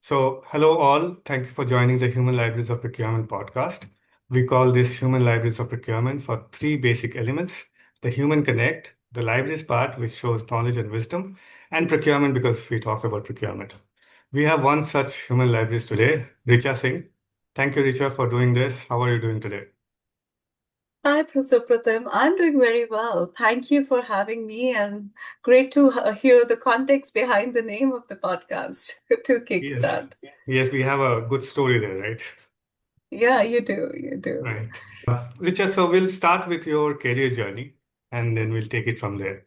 Hello all. Thank you for joining the Human Libraries of Procurement podcast. We call this Human Libraries of Procurement for three basic elements: the human connect, the libraries part, which shows knowledge and wisdom, and procurement because we talk about procurement. We have one such human libraries today, Richa Singh. Thank you, Richa, for doing this. How are you doing today? Hi, Pratim. I'm doing very well. Thank you for having me, and great to hear the context behind the name of the podcast to Yes. kickstart. Yes, we have a good story there, right? Yeah, you do. You do. Right. Richa, so we'll start with your career journey and then we'll take it from there.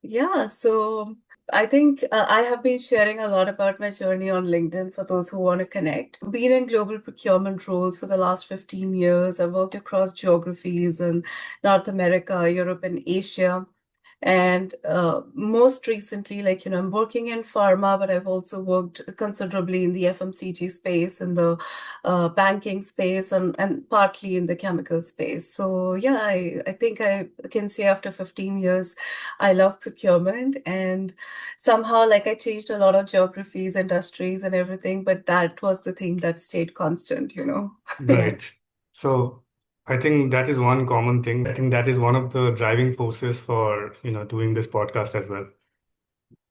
Yeah, so I think I have been sharing a lot about my journey on LinkedIn for those who want to connect. Been in global procurement roles for the last 15 years. I've worked across geographies in North America, Europe, and Asia. And most recently, I'm working in pharma, but I've also worked considerably in the FMCG space, in the banking space, and partly in the chemical space. So, yeah, I think I can say after 15 years, I love procurement. And somehow, I changed a lot of geographies, industries, and everything, but that was the thing that stayed constant. Yeah. Right. So I think that is one common thing. I think that is one of the driving forces for, doing this podcast as well.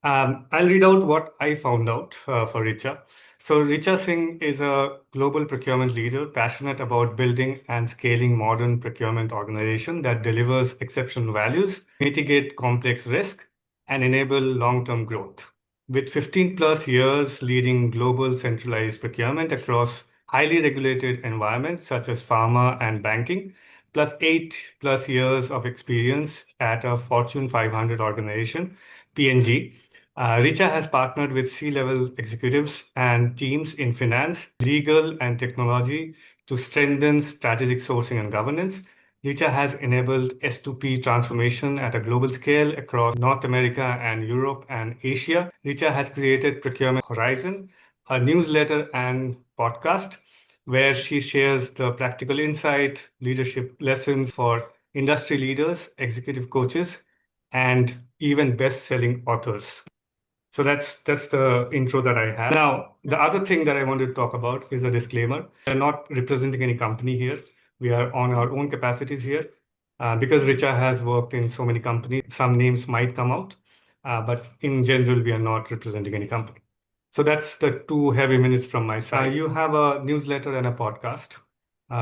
I'll read out what I found out for Richa. So Richa Singh is a global procurement leader passionate about building and scaling modern procurement organization that delivers exceptional values, mitigate complex risk, and enable long-term growth. With 15 plus years leading global centralized procurement across highly regulated environments such as pharma and banking, plus 8 plus years of experience at a Fortune 500 organization, PNG. Richa has partnered with C-level executives and teams in finance, legal, and technology to strengthen strategic sourcing and governance. Richa has enabled S2P transformation at a global scale across North America and Europe and Asia. Richa has created Procurement Horizon, a newsletter and podcast where she shares the practical insight, leadership lessons for industry leaders, executive coaches, and even best-selling authors. So that's the intro that I have. Now, the other thing that I wanted to talk about is a disclaimer. We are not representing any company here. We are on our own capacities here. Because Richa has worked in so many companies, some names might come out, but in general, we are not representing any company. So that's the two heavy minutes from my side. You have a newsletter and a podcast,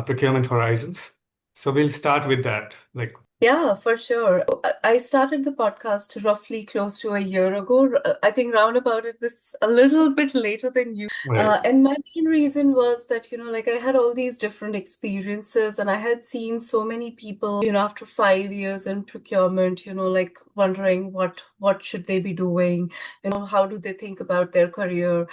Procurement Horizons. So we'll start with that. Like, Yeah, for sure. I started the podcast roughly close to a year ago. I think roundabout it this a little bit later than you. right, And my main reason was that, I had all these different experiences and I had seen so many people, after 5 years in procurement, wondering what should they be doing, how do they think about their career?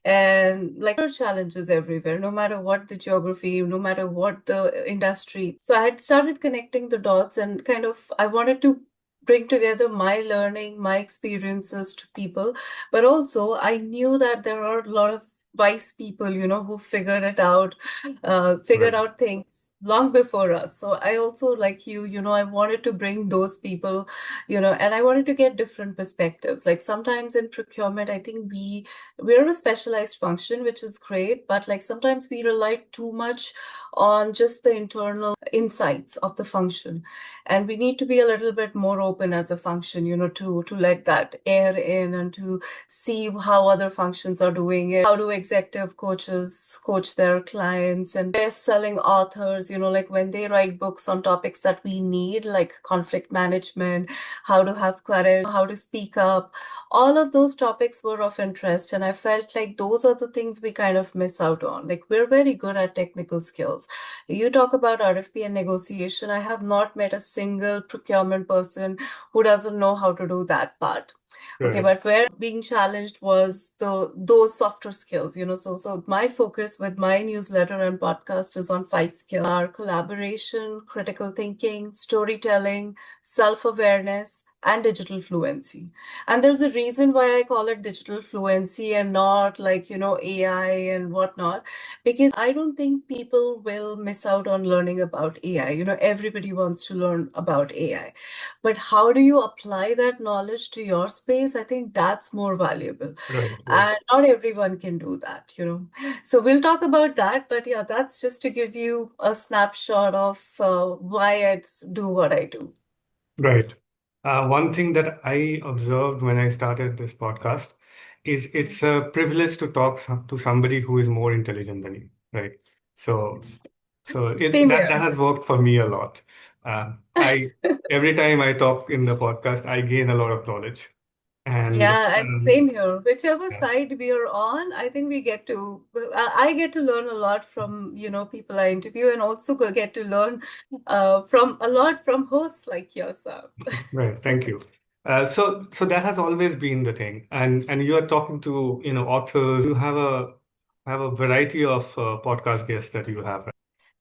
And there are challenges everywhere, no matter what the geography, no matter what the industry. So I had started connecting the dots and kind of I wanted to bring together my learning, my experiences to people, but also I knew that there are a lot of wise people, who figured right, out things long before us. So I also, like you, I wanted to bring those people, and I wanted to get different perspectives. Like sometimes in procurement, I think we're a specialized function, which is great, but sometimes we rely too much on just the internal insights of the function. And we need to be a little bit more open as a function, to let that air in and to see how other functions are doing it. How do executive coaches coach their clients and best-selling authors, when they write books on topics that we need, like conflict management, how to have courage, how to speak up, all of those topics were of interest. And I felt like those are the things we kind of miss out on. Like we're very good at technical skills. You talk about RFP and negotiation. I have not met a single procurement person who doesn't know how to do that part. Okay, right. but where being challenged was those softer skills, So my focus with my newsletter and podcast is on 5 skills: are collaboration, critical thinking, storytelling, self-awareness, and digital fluency. And there's a reason why I call it digital fluency and not like, AI and whatnot, because I don't think people will miss out on learning about AI. Everybody wants to learn about AI. But how do you apply that knowledge to your space? I think that's more valuable. Right. Yes. And not everyone can do that. So we'll talk about that. But yeah, that's just to give you a snapshot of why I do what I do. Right. One thing that I observed when I started this podcast is it's a privilege to talk to somebody who is more intelligent than you, right? So, Same that here. has worked for me a lot. I every time I talk in the podcast, I gain a lot of knowledge, and Yeah, and same here. Whichever yeah, side we are on, I think I get to learn a lot from, people I interview, and also get to learn from a lot from hosts like yourself. right. Thank you. So that has always been the thing, and you are talking to authors. You have a variety of podcast guests that you have.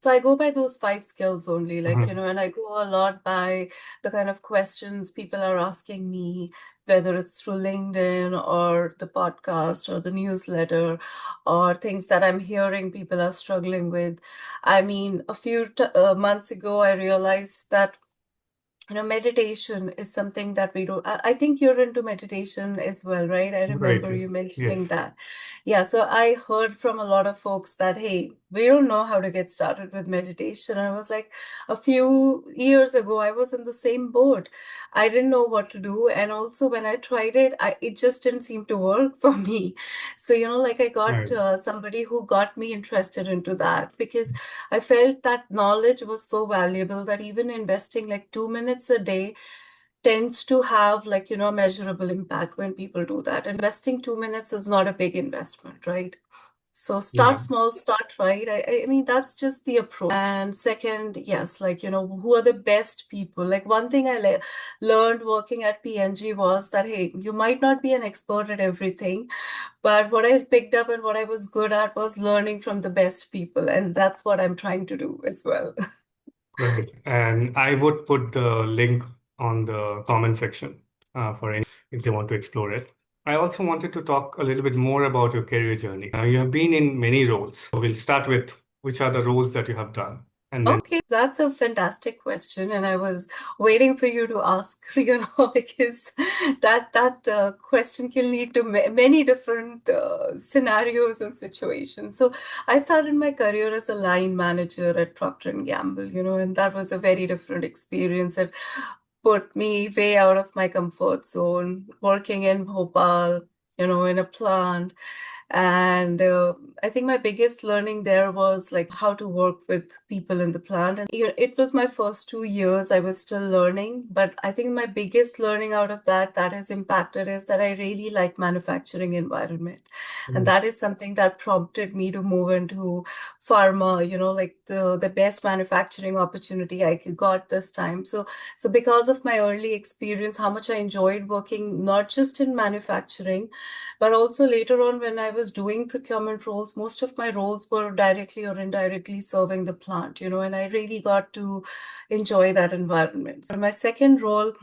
So I go by those five skills only, like, Mhm. and I go a lot by the kind of questions people are asking me, whether it's through LinkedIn or the podcast or the newsletter or things that I'm hearing people are struggling with. I mean, a few t months ago, I realized that meditation is something that we don't. I think you're into meditation as well, right? I Right. remember you Yes. mentioning Yes. that. Yeah, so I heard from a lot of folks that, hey, we don't know how to get started with meditation. And I was like, a few years ago, I was in the same boat. I didn't know what to do. And also, when I tried it, it just didn't seem to work for me. So, like I got Right. somebody who got me interested into that because I felt that knowledge was so valuable that even investing like 2 minutes a day tends to have like, measurable impact when people do that. Investing 2 minutes is not a big investment, right? So Yeah. start small, start right. I mean, that's just the approach. And second, yes, like, who are the best people? Like one thing I learned working at PNG was that, hey, you might not be an expert at everything, but what I picked up and what I was good at was learning from the best people. And that's what I'm trying to do as well. Right. And I would put the link on the comment section for any if they want to explore it. I also wanted to talk a little bit more about your career journey. You have been in many roles. So we'll start with which are the roles that you have done, and then Okay, that's a fantastic question, and I was waiting for you to ask, because that question can lead to many different scenarios and situations. So I started my career as a line manager at Procter and Gamble, and that was a very different experience. It put me way out of my comfort zone, working in Bhopal, in a plant. And I think my biggest learning there was like how to work with people in the plant. And it was my first 2 years. I was still learning, but I think my biggest learning out of that has impacted is that I really like manufacturing environment. And mm, that is something that prompted me to move into pharma, like the best manufacturing opportunity I got this time. So because of my early experience, how much I enjoyed working not just in manufacturing, but also later on, when I was doing procurement roles, most of my roles were directly or indirectly serving the plant, and I really got to enjoy that environment. So my second role,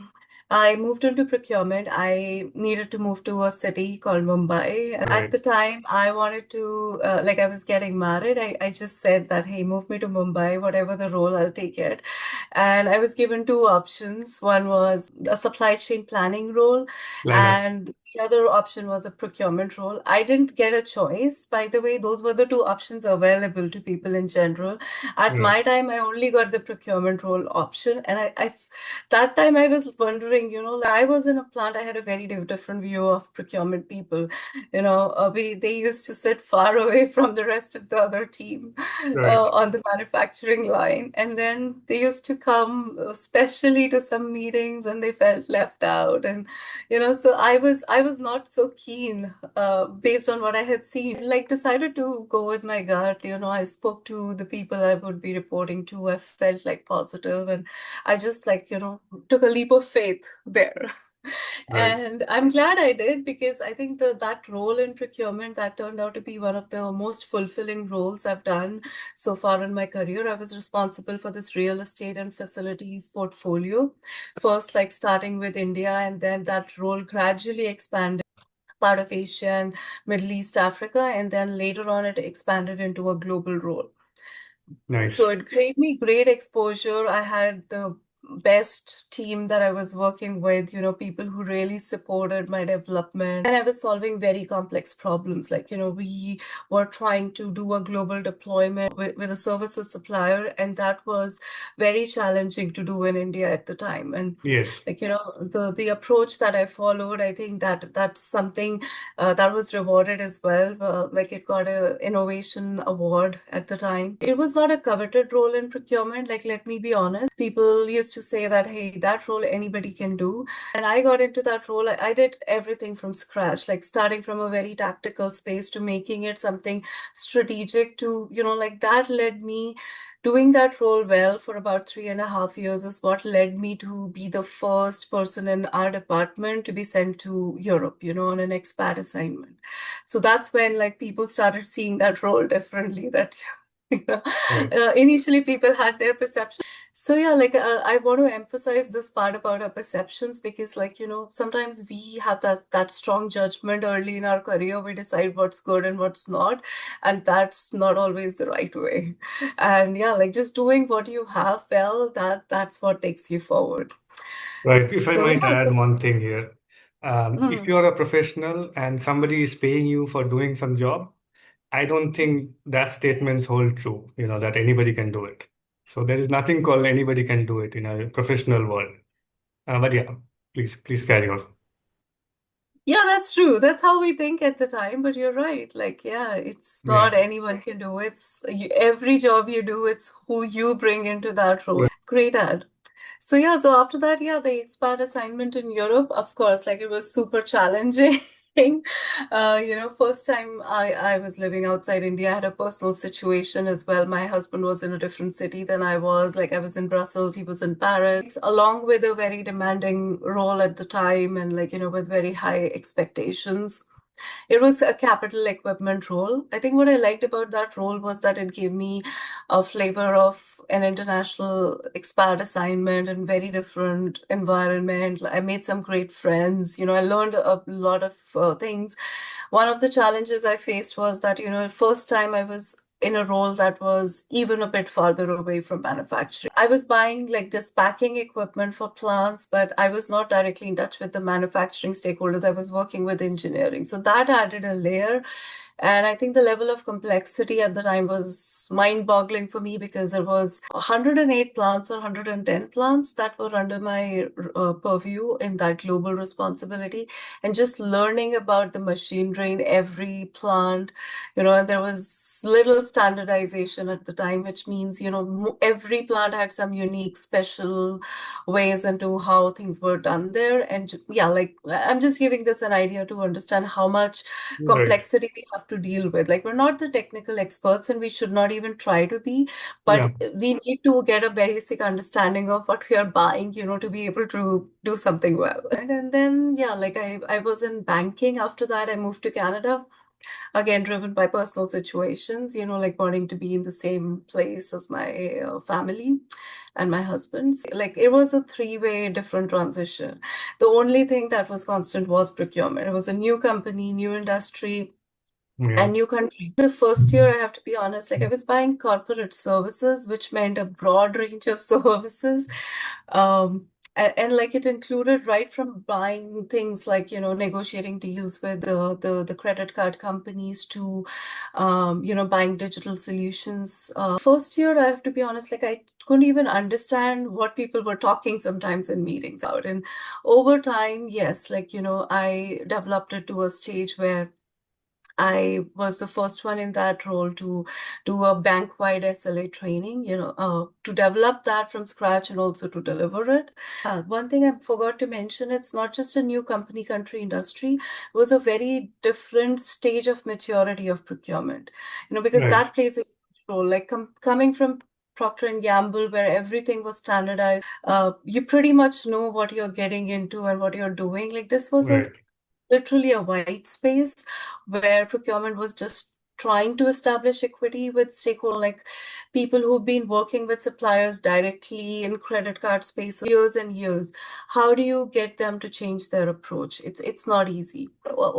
I moved into procurement. I needed to move to a city called Mumbai. And at right, the time, I wanted to, like, I was getting married. I just said that, hey, move me to Mumbai, whatever the role, I'll take it. And I was given two options. One was a supply chain planning role, planner, and the other option was a procurement role. I didn't get a choice, by the way. Those were the two options available to people in general. At right, my time, I only got the procurement role option. And that time I was wondering, like I was in a plant, I had a very different view of procurement people. They used to sit far away from the rest of the other team right, on the manufacturing line. And then they used to come specially to some meetings and they felt left out. And, so I was not so keen based on what I had seen. Like decided to go with my gut. I spoke to the people I would be reporting to. I felt like positive and I just like, took a leap of faith there. Right. And I'm glad I did because I think that role in procurement that turned out to be one of the most fulfilling roles I've done so far in my career. I was responsible for this real estate and facilities portfolio. First, like starting with India, and then that role gradually expanded part of Asia and Middle East Africa, and then later on it expanded into a global role. So Nice. it gave me great exposure. I had the best team that I was working with, people who really supported my development. And I was solving very complex problems. Like, we were trying to do a global deployment with a services supplier, and that was very challenging to do in India at the time. And Yes. like, the approach that I followed, I think that's something that was rewarded as well. Like it got a innovation award at the time. It was not a coveted role in procurement. Like, let me be honest. People used to say that, hey, that role anybody can do. And I got into that role. I did everything from scratch, like starting from a very tactical space to making it something strategic to, like that led me doing that role well for about 3.5 years is what led me to be the first person in our department to be sent to Europe, on an expat assignment. So that's when like people started seeing that role differently. That you know, Right. initially people had their perception. So yeah, like I want to emphasize this part about our perceptions because, like sometimes we have that strong judgment early in our career. We decide what's good and what's not, and that's not always the right way. And yeah, like just doing what you have well, that's what takes you forward. Right. If I So might yeah, add one thing here, if mm, you're a professional and somebody is paying you for doing some job, I don't think that statements hold true, that anybody can do it. So there is nothing called anybody can do it in a professional world. But yeah, please carry on. yeah, that's true. That's how we think at the time. But you're right. Like, yeah, it's Yeah. not anyone can do it. Every job you do, it's who you bring into that role. Right. Great ad. So yeah, so after that, yeah, the expat assignment in Europe, of course, like it was super challenging. First time I was living outside India, I had a personal situation as well. My husband was in a different city than I was. Like I was in Brussels, he was in Paris, along with a very demanding role at the time and like, with very high expectations. It was a capital equipment role. I think what I liked about that role was that it gave me a flavor of an international expat assignment and very different environment. I made some great friends. I learned a lot of things. One of the challenges I faced was that, first time I was in a role that was even a bit farther away from manufacturing. I was buying like this packing equipment for plants, but I was not directly in touch with the manufacturing stakeholders. I was working with engineering. So that added a layer. And I think the level of complexity at the time was mind-boggling for me because there was 108 plants or 110 plants that were under my purview in that global responsibility. And just learning about the machinery in every plant, and there was little standardization at the time, which means, every plant had some unique special ways into how things were done there. And yeah, like I'm just giving this an idea to understand how much Right. complexity we have to deal with. Like, we're not the technical experts and we should not even try to be, Yeah. but we need to get a basic understanding of what we are buying, to be able to do something well. And then, yeah, like I was in banking. After that, I moved to Canada, again, driven by personal situations, like wanting to be in the same place as my family and my husband. So, like, it was a three-way different transition. The only thing that was constant was procurement. It was a new company, new industry, Yeah. and new country. The first year, I have to be honest, like I was buying corporate services, which meant a broad range of services. And like it included right from buying things like, negotiating deals with the credit card companies to, buying digital solutions. First year, I have to be honest, like I couldn't even understand what people were talking sometimes in meetings out. And over time, yes, like, I developed it to a stage where I was the first one in that role to do a bank-wide SLA training, to develop that from scratch and also to deliver it. One thing I forgot to mention, it's not just a new company, country, industry. It was a very different stage of maturity of procurement, because Right. that plays a huge role. Like coming from Procter and Gamble, where everything was standardized. You pretty much know what you're getting into and what you're doing. Like this was a Right. literally a white space where procurement was just trying to establish equity with stakeholders, like people who've been working with suppliers directly in credit card space years and years. How do you get them to change their approach? It's not easy.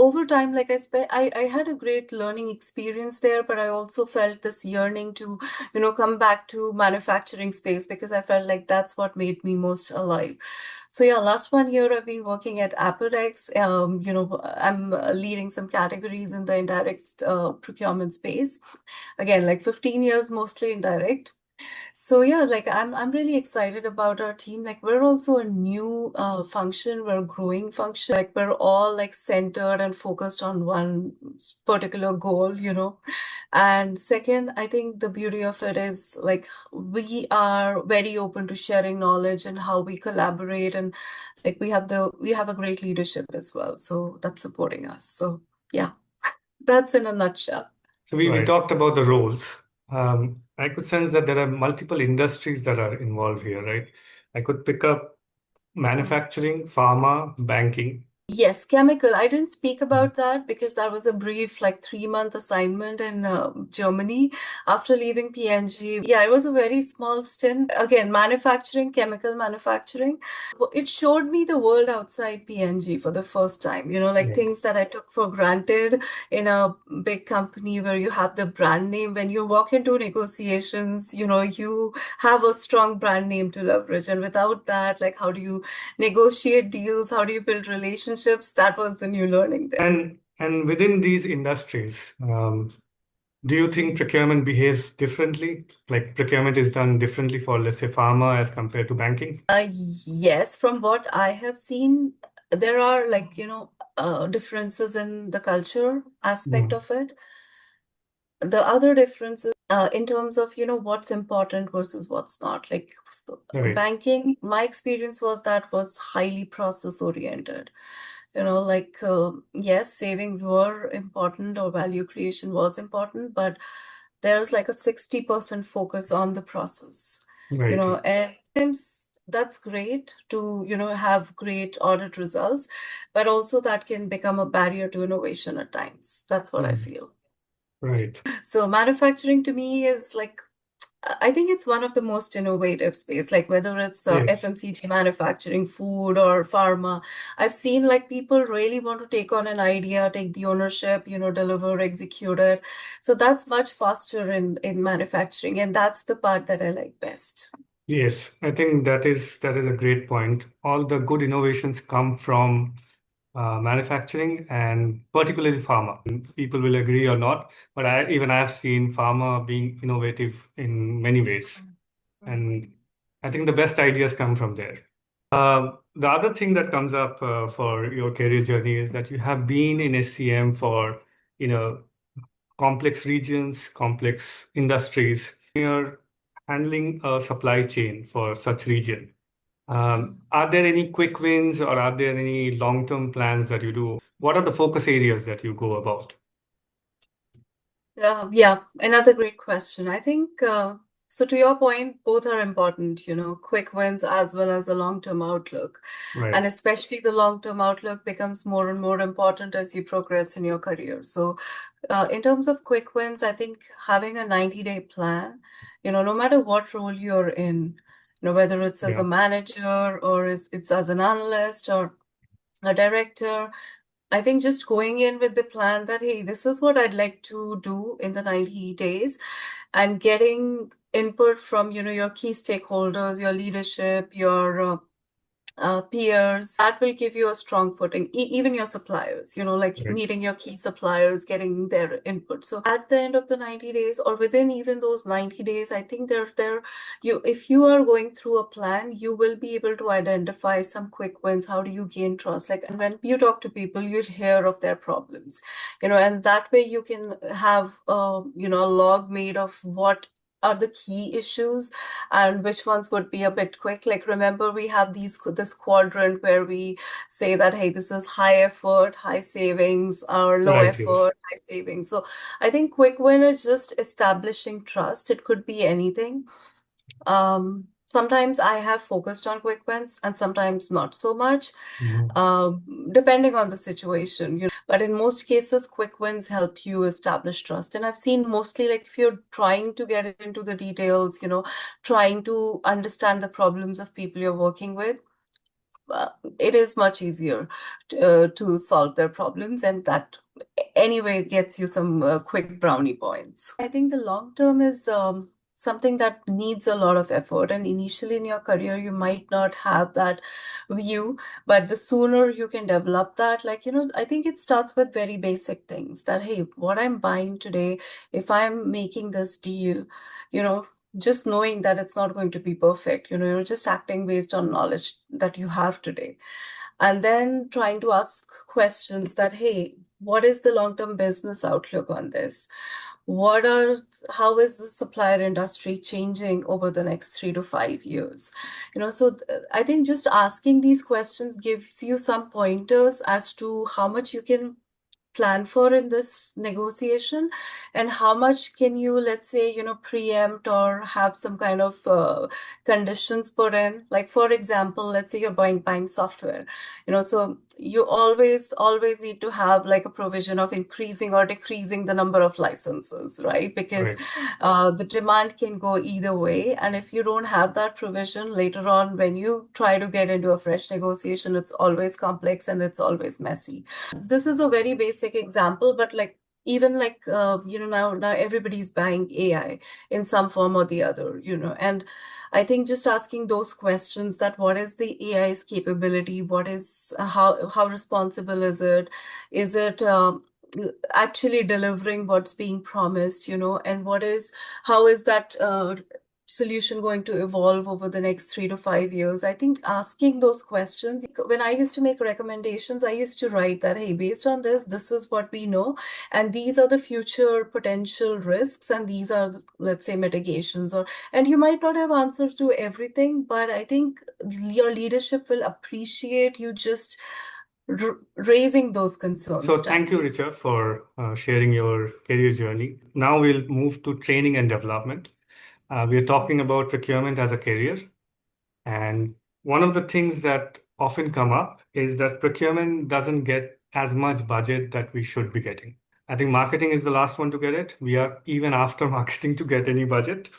Over time, like I had a great learning experience there, but I also felt this yearning to, come back to manufacturing space because I felt like that's what made me most alive. So yeah, last 1 year I've been working at Aperex. I'm leading some categories in the indirect procurement space. Again, like 15 years mostly indirect. So yeah, like I'm really excited about our team. Like we're also a new function, we're a growing function. Like we're all like centered and focused on one particular goal. And second, I think the beauty of it is like we are very open to sharing knowledge and how we collaborate, and like we have a great leadership as well. So that's supporting us. So yeah, that's in a nutshell. So we talked about the roles. I could sense that there are multiple industries that are involved here, right? I could pick up manufacturing, pharma, banking. Yes, chemical. I didn't speak about that because that was a brief, like 3-month assignment in Germany after leaving PNG. Yeah, it was a very small stint. Again, manufacturing, chemical manufacturing. It showed me the world outside PNG for the first time, like Right. things that I took for granted in a big company where you have the brand name. When you walk into negotiations, you have a strong brand name to leverage. And without that, like, how do you negotiate deals? How do you build relationships? That was the new learning there. And within these industries, do you think procurement behaves differently? Like procurement is done differently for, let's say, pharma as compared to banking? Yes, from what I have seen, there are like, differences in the culture aspect Mm. of it. The other difference is in terms of, what's important versus what's not. Like Right. banking, my experience was that was highly process oriented. Like, yes, savings were important or value creation was important, but there's like a 60% focus on the process, Right. Right. and sometimes that's great to, have great audit results, but also that can become a barrier to innovation at times. That's what I Mm. feel. Right. So manufacturing to me is like, I think it's one of the most innovative space, like whether it's Yes. FMCG manufacturing, food or pharma. I've seen like people really want to take on an idea, take the ownership, deliver, execute it. So that's much faster in manufacturing, and that's the part that I like best. Yes. I think that is a great point. All the good innovations come from manufacturing and particularly pharma. People will agree or not, but I've seen pharma being innovative in many ways, and I think the best ideas come from there. The other thing that comes up for your career journey is that you have been in SCM for, you know, complex regions, complex industries. You're handling a supply chain for such region. Are there any quick wins or are there any long-term plans that you do? What are the focus areas that you go about? Yeah, another great question. I think so. To your point, both are important, quick wins as well as a long-term outlook. Right. And especially the long-term outlook becomes more and more important as you progress in your career. So, in terms of quick wins, I think having a 90-day plan, no matter what role you're in, whether it's as a Yeah. manager or it's as an analyst or a director, I think just going in with the plan that, hey, this is what I'd like to do in the 90 days and getting input from, your key stakeholders, your leadership, your peers, that will give you a strong footing. Even your suppliers, like Right. meeting your key suppliers, getting their input. So at the end of the 90 days or within even those 90 days, I think if you are going through a plan, you will be able to identify some quick wins. How do you gain trust? Like, and when you talk to people, you'll hear of their problems, and that way you can have, a log made of what are the key issues and which ones would be a bit quick. Like, remember, we have this quadrant where we say that, hey, this is high effort, high savings, or low Right. Yes. effort, high savings. So I think quick win is just establishing trust. It could be anything. Sometimes I have focused on quick wins and sometimes not so much, Mhm. uh, depending on the situation. But in most cases, quick wins help you establish trust. And I've seen mostly like if you're trying to get into the details, trying to understand the problems of people you're working with, uh, it is much easier to solve their problems, and that anyway gets you some quick brownie points. I think the long term is something that needs a lot of effort, and initially in your career, you might not have that view, but the sooner you can develop that, like, I think it starts with very basic things that, hey, what I'm buying today, if I'm making this deal, you know, just knowing that it's not going to be perfect, you're just acting based on knowledge that you have today. And then trying to ask questions that, hey, what is the long-term business outlook on this? What are, how is the supplier industry changing over the next 3 to 5 years? I think just asking these questions gives you some pointers as to how much you can plan for in this negotiation, and how much can you, let's say, preempt or have some kind of conditions put in. Like, for example, let's say you're buying software, so you always need to have like a provision of increasing or decreasing the number of licenses, right? Because Right. the demand can go either way, and if you don't have that provision later on when you try to get into a fresh negotiation, it's always complex and it's always messy. This is a very basic example, but like, even like, now everybody's buying AI in some form or the other, and I think just asking those questions, that what is the AI's capability, what is how responsible is it, is it actually delivering what's being promised, and how is that solution going to evolve over the next 3 to 5 years? I think asking those questions, when I used to make recommendations, I used to write that, hey, based on this is what we know, and these are the future potential risks, and these are, let's say, mitigations. And you might not have answers to everything, but I think your leadership will appreciate you just raising those concerns So thank you, timely. Richa, for sharing your career journey. Now we'll move to training and development. We're talking about procurement as a career. And one of the things that often come up is that procurement doesn't get as much budget that we should be getting. I think marketing is the last one to get it. We are even after marketing to get any budget.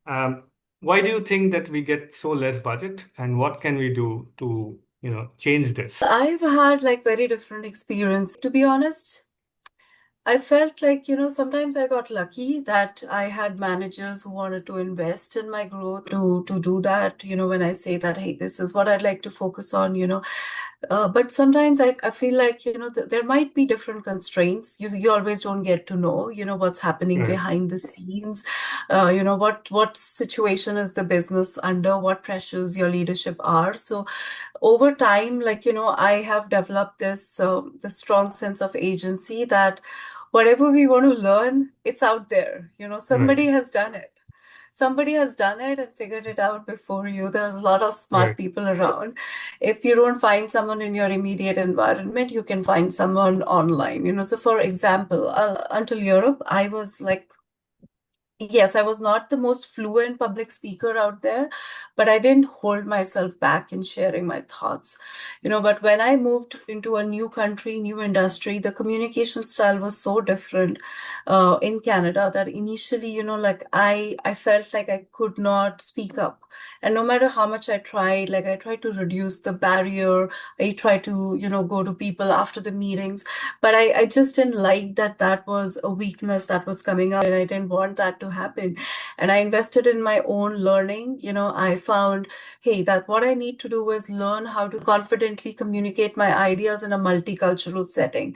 Um, why do you think that we get so less budget, and what can we do to, change this? I've had like very different experience. To be honest, I felt like, sometimes I got lucky that I had managers who wanted to invest in my growth to do that, when I say that, hey, this is what I'd like to focus on, but sometimes I feel like, there might be different constraints. You always don't get to know, what's happening Right, behind the scenes. What situation is the business under, what pressures your leadership are. So over time, like, I have developed this strong sense of agency that whatever we want to learn, it's out there. right, Somebody has done it and figured it out before you. There's a lot of smart right. people around. If you don't find someone in your immediate environment, you can find someone online. So for example, until Europe, I was like, yes, I was not the most fluent public speaker out there, but I didn't hold myself back in sharing my thoughts. But when I moved into a new country, new industry, the communication style was so different in Canada that initially, like, I felt like I could not speak up. And no matter how much I tried, like, I tried to reduce the barrier, I tried to, go to people after the meetings, but I just didn't like that was a weakness that was coming out, and I didn't want that to happen. And I invested in my own learning. I found, hey, that what I need to do is learn how to confidently communicate my ideas in a multicultural setting.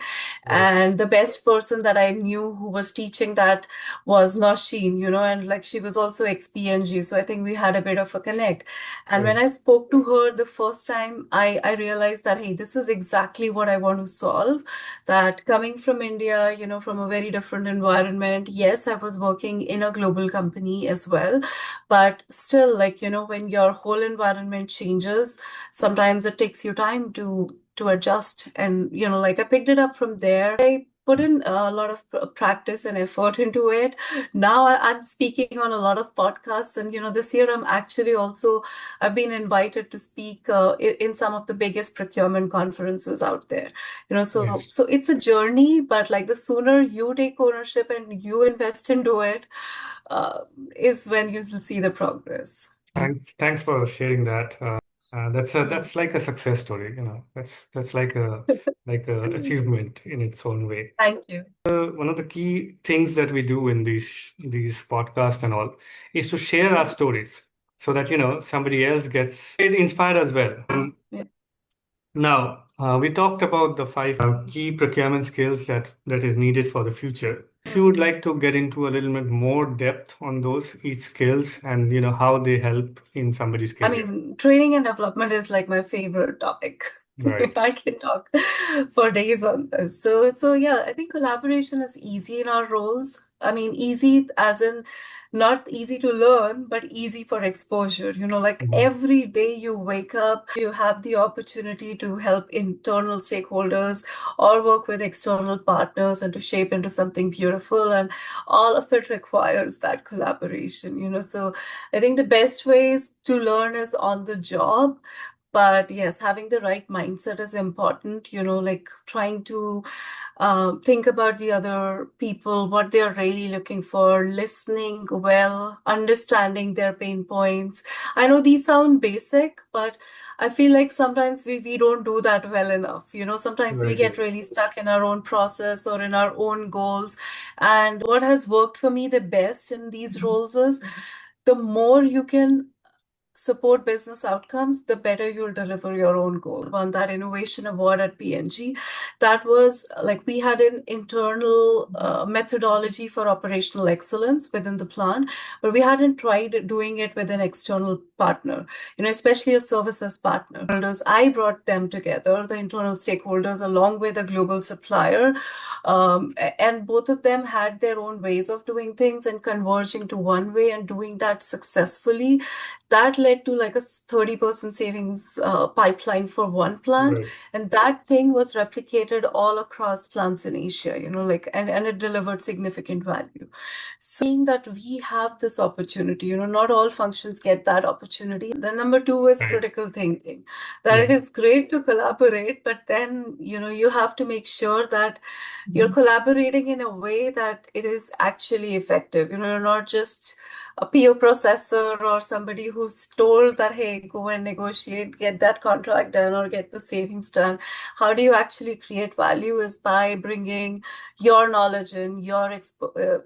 Right, And the best person that I knew who was teaching that was Nosheen, and like, she was also ex-PNG. So I think we had a bit of a connect. And when right, I spoke to her the first time, I realized that, hey, this is exactly what I want to solve. That coming from India, from a very different environment, yes, I was working in a global company as well, but still, like, when your whole environment changes, sometimes it takes you time to adjust. And, like, I picked it up from there. I put in a lot of practice and effort into it. Now I'm speaking on a lot of podcasts, and this year I've been invited to speak in some of the biggest procurement conferences out there. So Right. so it's a journey, but like the sooner you take ownership and you invest into it, uh, is when you'll see the progress. Thanks for sharing that. Mm. That's like a success story, That's like a achievement in its own way. Thank you. One of the key things that we do in these podcasts and all is to share our stories so that somebody else gets inspired as well. Yeah. Now, we talked about the five key procurement skills that is needed for the future. If you would Mm. like to get into a little bit more depth on those each skills and how they help in somebody's I career. mean, training and development is like my favorite topic. Right. I can talk for days on this. So yeah, I think collaboration is easy in our roles. I mean, easy as in not easy to learn, but easy for exposure. Like Mhm. every day you wake up, you have the opportunity to help internal stakeholders or work with external partners and to shape into something beautiful. And all of it requires that collaboration. So I think the best ways to learn is on the job. But yes, having the right mindset is important, like trying to think about the other people, what they're really looking for, listening well, understanding their pain points. I know these sound basic, but I feel like sometimes we don't do that well enough. Sometimes we Right. get Yes. really stuck in our own process or in our own goals. And what has worked for me the best in these roles is the more you can support business outcomes, the better you'll deliver your own goal. Won that innovation award at PNG. That was like we had an internal methodology for operational excellence within the plant, but we hadn't tried doing it with an external partner, especially a services partner. I brought them together, the internal stakeholders, along with a global supplier. And both of them had their own ways of doing things and converging to one way and doing that successfully. That led to like a 30% savings pipeline for one plant, Right. and that thing was replicated all across plants in Asia, like and it delivered significant value. So seeing that we have this opportunity, not all functions get that opportunity. Then number two is Right. critical thinking, that it Yeah. is great to collaborate, but then you have to make sure that you're collaborating in a way that it is actually effective. You're not just a PO processor or somebody who's told that, hey, go and negotiate, get that contract done or get the savings done. How do you actually create value is by bringing your knowledge in, your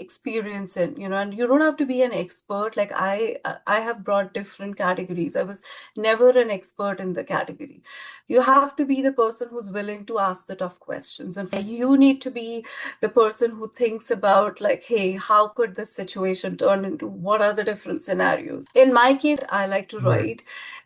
experience in, and you don't have to be an expert. Like I have brought different categories. I was never an expert in the category. You have to be the person who's willing to ask the tough questions, and you need to be the person who thinks about like, hey, how could this situation turn into, what are the different scenarios? In my case, I like to Right. write,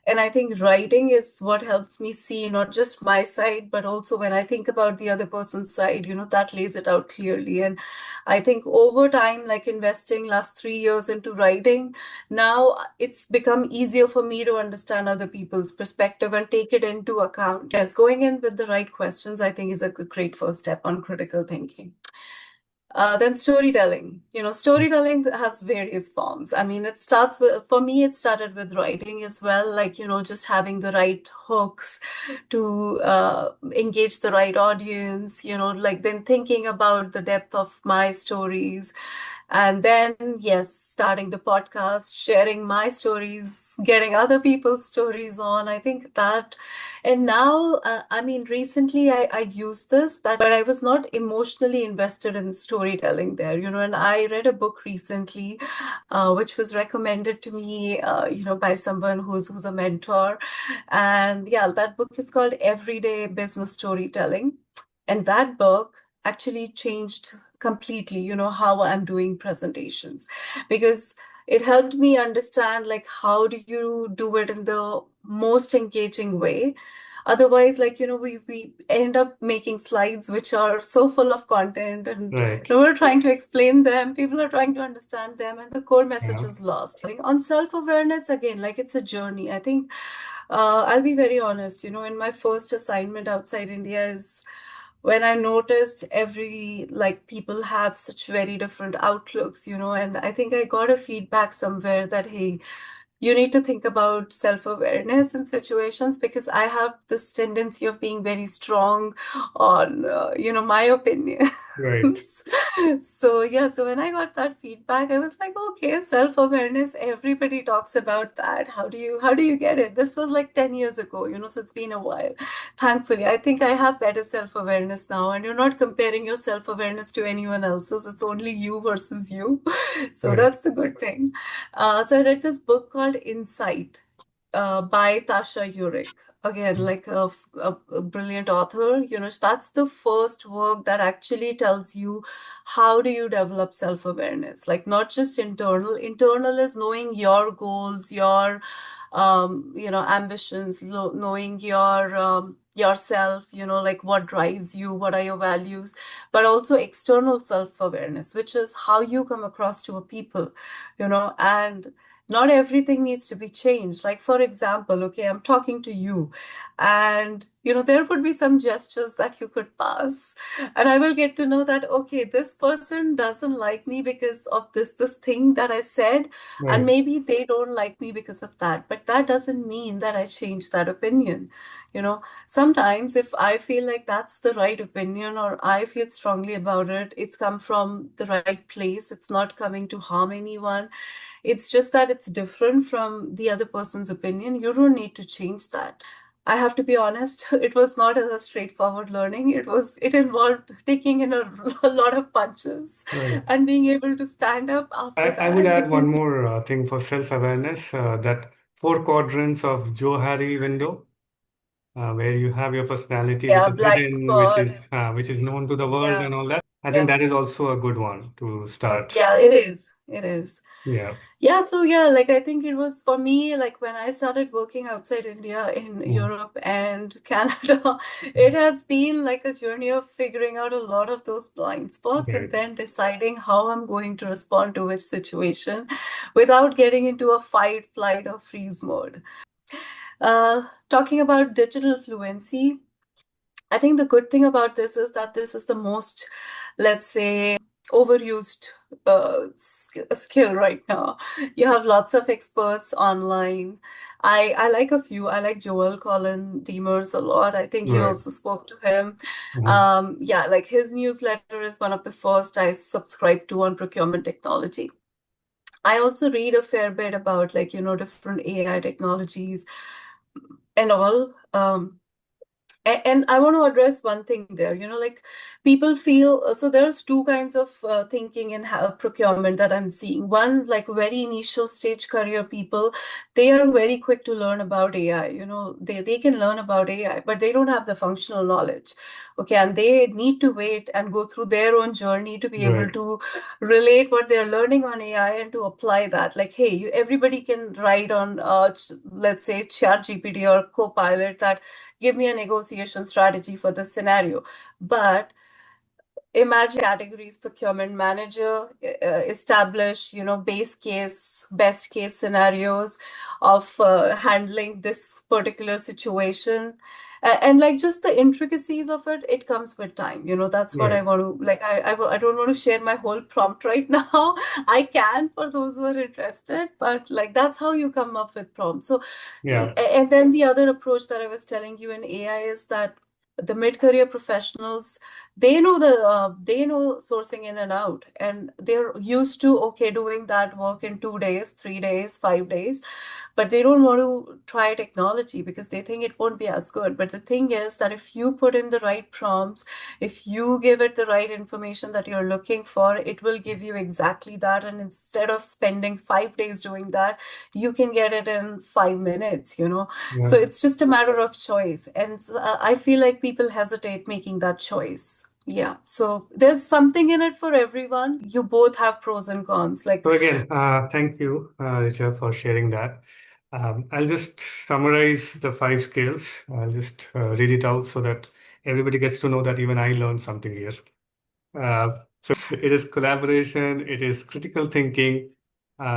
and I think writing is what helps me see not just my side, but also when I think about the other person's side, that lays it out clearly. And I think over time, like investing last 3 years into writing, now it's become easier for me to understand other people's perspective and take it into account. Yes, going in with the right questions, I think, is a great first step on critical thinking. Then storytelling. Storytelling has various forms. I mean, for me, it started with writing as well, like, just having the right hooks to engage the right audience, like then thinking about the depth of my stories. And then, yes, starting the podcast, sharing my stories, getting other people's stories on. I think that, and now, I mean, recently I used this, that, but I was not emotionally invested in storytelling there, and I read a book recently, which was recommended to me, by someone who's a mentor. And yeah, that book is called Everyday Business Storytelling. And that book actually changed completely, how I'm doing presentations, because it helped me understand like how do you do it in the most engaging way. Otherwise, like, we end up making slides which are so full of content, and Right. we're trying to explain them, people are trying to understand them, and the core message Yeah. is lost. On self-awareness, again, like it's a journey. I think I'll be very honest, in my first assignment outside India is when I noticed every like people have such very different outlooks, and I think I got a feedback somewhere that, hey, you need to think about self-awareness in situations, because I have this tendency of being very strong on, my opinions. Right. So yeah, so when I got that feedback, I was like, okay, self-awareness, everybody talks about that. How do you get it? This was like 10 years ago, so it's been a while. Thankfully, I think I have better self-awareness now, and you're not comparing your self-awareness to anyone else's. It's only you versus you. So Right. that's the good thing. So I read this book called Insight by Tasha Eurich. Again, like a brilliant author. That's the first work that actually tells you how do you develop self-awareness. Like not just internal. Internal is knowing your goals, your ambitions, knowing yourself, like what drives you, what are your values, but also external self-awareness, which is how you come across to a people, and not everything needs to be changed. Like, for example, okay, I'm talking to you, and there would be some gestures that you could pass, and I will get to know that, okay, this person doesn't like me because of this thing that I said, and Right. maybe they don't like me because of that. But that doesn't mean that I change that opinion. Sometimes if I feel like that's the right opinion, or I feel strongly about it, it's come from the right place. It's not coming to harm anyone. It's just that it's different from the other person's opinion. You don't need to change that. I have to be honest, it was not a straightforward learning. It involved taking in a, a lot of punches Right. and being able to stand up after I would that, add one because more thing for self-awareness, that four quadrants of Joe Harry window, where you have your personality, which yeah, is blind hidden, spot. which is known to the world Yeah, and all that. I think yeah. that is also a good one to start. Yeah, it is. It is. Yeah. Yeah, so yeah, like I think it was for me, like when I started working outside India in Mm. Europe and Canada, it has been like a journey of figuring out a lot of those blind spots and Right. then deciding how I'm going to respond to which situation without getting into a fight, flight, or freeze mode. Talking about digital fluency, I think the good thing about this is that this is the most, let's say, overused skill right now. You have lots of experts online. I like a few. I like Joel Colin Demers a lot. I think you Right. also spoke to him. Mhm. Yeah, like his newsletter is one of the first I subscribe to on procurement technology. I also read a fair bit about like, different AI technologies and all. And I want to address one thing there, like people feel so there's two kinds of thinking in procurement that I'm seeing. One, like very initial stage career people, they are very quick to learn about AI. They can learn about AI, but they don't have the functional knowledge. Okay, and they need to wait and go through their own journey to be able Right. to relate what they're learning on AI and to apply that. Like, hey, everybody can write on, let's say, Chat GPT or Copilot that give me a negotiation strategy for this scenario. But imagine categories procurement manager establish base case best case scenarios of handling this particular situation, and like just the intricacies of it comes with time. That's what I Right. want to like. I don't want to share my whole prompt right now. I can for those who are interested, but like that's how you come up with prompts. So Yeah. and then the other approach that I was telling you in AI is that the mid-career professionals, they know sourcing in and out, and they're used to okay doing that work in 2 days, 3 days, 5 days, but they don't want to try technology because they think it won't be as good. But the thing is that if you put in the right prompts, if you give it the right information that you're looking for, it will give you exactly that. And instead of spending 5 days doing that, you can get it in 5 minutes. So Yeah. it's just a matter of choice. And I feel like people hesitate making that choice. Yeah. So there's something in it for everyone. You both have pros and cons. Like, So again, thank you, Richa, for sharing that. I'll just summarize the five skills. I'll just read it out so that everybody gets to know that even I learned something here. So it is collaboration, it is critical thinking,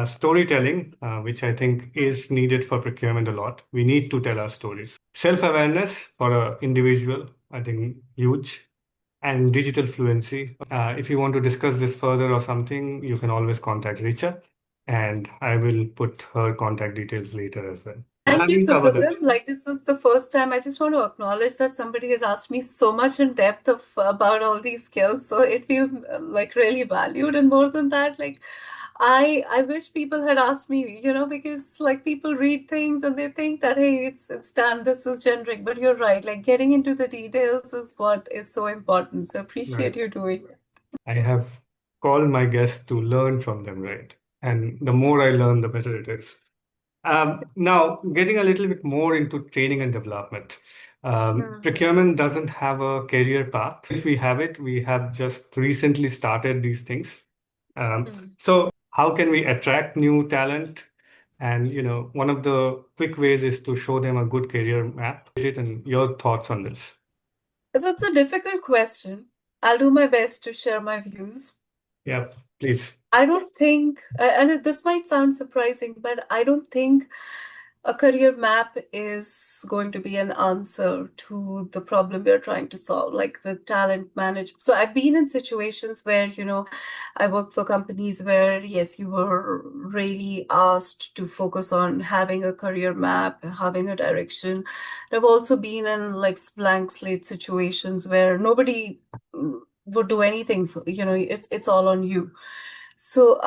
storytelling, which I think is needed for procurement a lot. We need to tell our stories. Self-awareness for an individual, I think huge. and digital fluency. If you want to discuss this further or something, you can always contact Richa, and I will put her contact details later as well. Thank you, Having covered that, Supratim. Like this is the first time I just want to acknowledge that somebody has asked me so much in depth of about all these skills. So it feels like really valued. And more than that, like I wish people had asked me, because like people read things and they think that hey, it's done, this is generic. But you're right, like getting into the details is what is so important. So right? appreciate you doing it. I have called my guests to learn from them, right? And the more I learn, the better it is. Now, getting a little bit more into training and development. Procurement doesn't have a career path. If we have it, we have just recently started these things. So how can we attract new talent? And one of the quick ways is to show them a good career map. And your thoughts on this? It's a difficult question. I'll do my best to share my views. Yeah, please. I don't think, this might sound surprising, but I don't think a career map is going to be an answer to the problem we're trying to solve, like with talent management. So I've been in situations where, I worked for companies where, yes, you were really asked to focus on having a career map, having a direction. I've also been in like blank slate situations where nobody would do anything for, it's all on you. So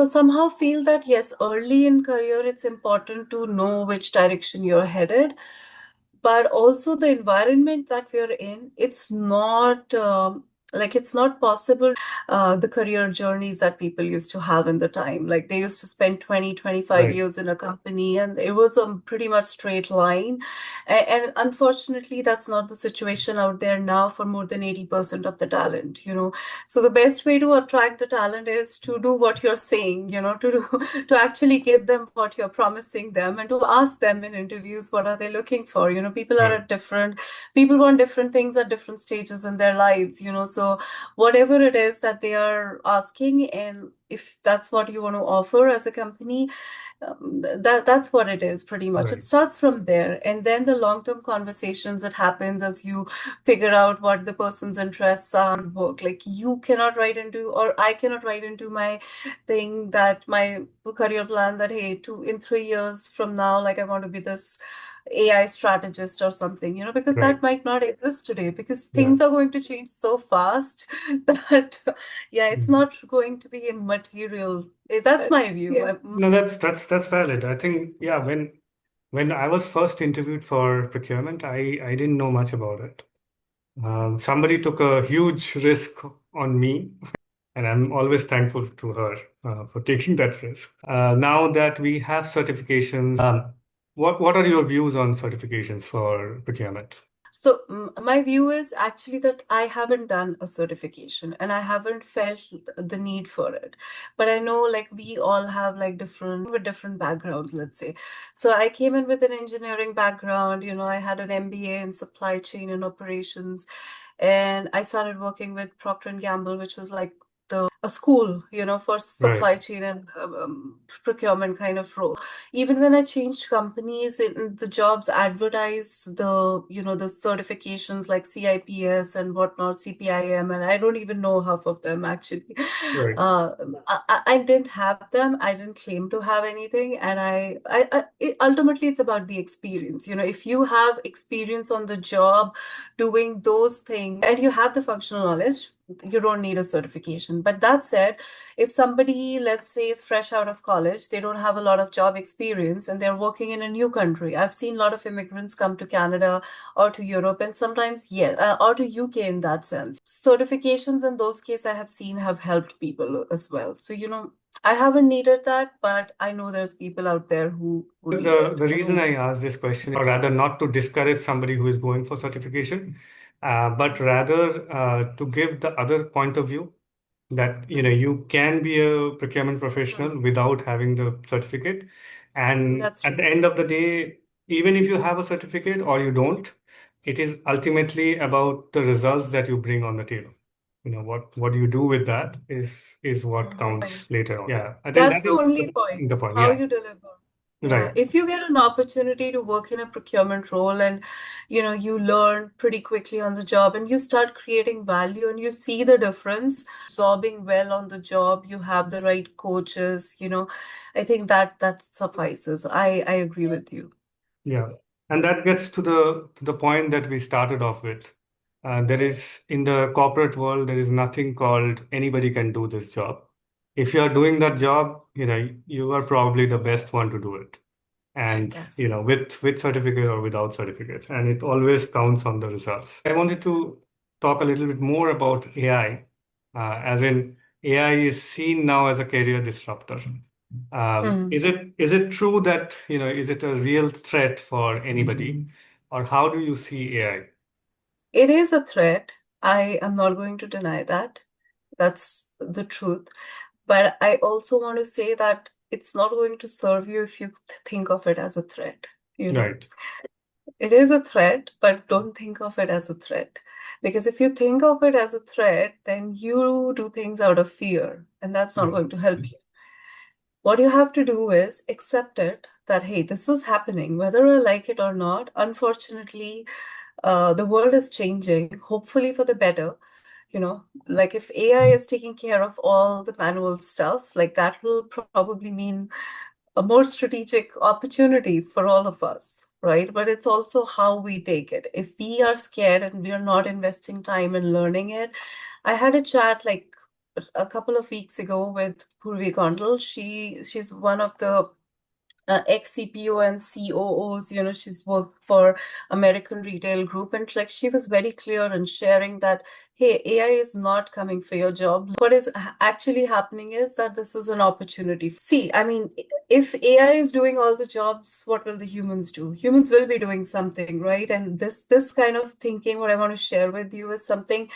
somehow feel that yes, early in career, it's important to know which direction you're headed, but also the environment that we're in, it's not it's not possible the career journeys that people used to have in the time. Like they used to spend 20-25 Right, years in a company and it was a pretty much straight line. And unfortunately, that's not the situation out there now for more than 80% of the talent. So the best way to attract the talent is to do what you're saying, to actually give them what you're promising them and to ask them in interviews what are they looking for. People are right, at different, people want different things at different stages in their lives. So whatever it is that they are asking, and if that's what you want to offer as a company, that's what it is pretty much. It right, starts from there, and then the long-term conversations that happens as you figure out what the person's interests are work. Like you cannot write into, or I cannot write into my thing that my career plan that hey, 3 years from now, like I want to be this AI strategist or something, because right. that might not exist today because Yeah. things are going to change so fast that yeah, it's Mhm. not going to be immaterial. That's my view. Yeah. No, that's valid. I think, yeah, when I was first interviewed for procurement, I didn't know much about it. Somebody took a huge risk on me, and I'm always thankful to her for taking that risk. Now that we have certifications, what are your views on certifications for procurement? So my view is actually that I haven't done a certification and I haven't felt the need for it. But I know like we all have like different backgrounds, let's say. So I came in with an engineering background, I had an MBA in supply chain and operations, and I started working with Procter and Gamble, which was like a school, for Right, supply chain and procurement kind of role. Even when I changed companies, the jobs advertise the certifications like CIPS and whatnot, CPIM, and I don't even know half of them actually. right, Uh, I didn't have them. I didn't claim to have anything, and ultimately it's about the experience. If you have experience on the job doing those things and you have the functional knowledge, you don't need a certification. But that said, if somebody, let's say, is fresh out of college, they don't have a lot of job experience and they're working in a new country. I've seen a lot of immigrants come to Canada or to Europe, and sometimes, yeah, or to UK in that sense. Certifications in those cases I have seen have helped people as well. So, I haven't needed that, but I know there's people out there who need The it. the reason I ask this question, or rather not to discourage somebody who is going for certification, but rather to give the other point of view that you can be a procurement professional without having the certificate. And That's at the true. end of the day, even if you have a certificate or you don't, it is ultimately about the results that you bring on the table. What you do with that is what Mhm. counts later on. Yeah, I think That's that the is only point, the point. how Yeah. you deliver. Yeah, Right. if you get an opportunity to work in a procurement role and you learn pretty quickly on the job and you start creating value and you see the difference, absorbing well on the job, you have the right coaches, I think that suffices. I agree with you. Yeah. And that gets to the point that we started off with. There is in the corporate world, there is nothing called anybody can do this job. If you are doing that job, you are probably the best one to do it. And Yes. with certificate or without certificate, and it always counts on the results. I wanted to talk a little bit more about AI, as in AI is seen now as a career disruptor. Hmm. Is it true that is it a real threat for anybody, or how do you see AI? It is a threat. I am not going to deny that. That's the truth. But I also want to say that it's not going to serve you if you think of it as a threat, you know. Right. It is a threat, but don't think of it as a threat. Because if you think of it as a threat, then you do things out of fear, and that's not Yeah. going to help you. What you have to do is accept it that, hey, this is happening, whether I like it or not. Unfortunately, the world is changing, hopefully for the better. Like if AI is taking care of all the manual stuff, like that will probably mean more strategic opportunities for all of us, right? But it's also how we take it. If we are scared and we are not investing time in learning it, I had a chat like a couple of weeks ago with Purvi Gondal. She's one of the ex-CPO and COOs, she's worked for American Retail Group, and like she was very clear in sharing that, hey, AI is not coming for your job. What is actually happening is that this is an opportunity. See, I mean, if AI is doing all the jobs, what will the humans do? Humans will be doing something, right? And this kind of thinking, what I want to share with you is something,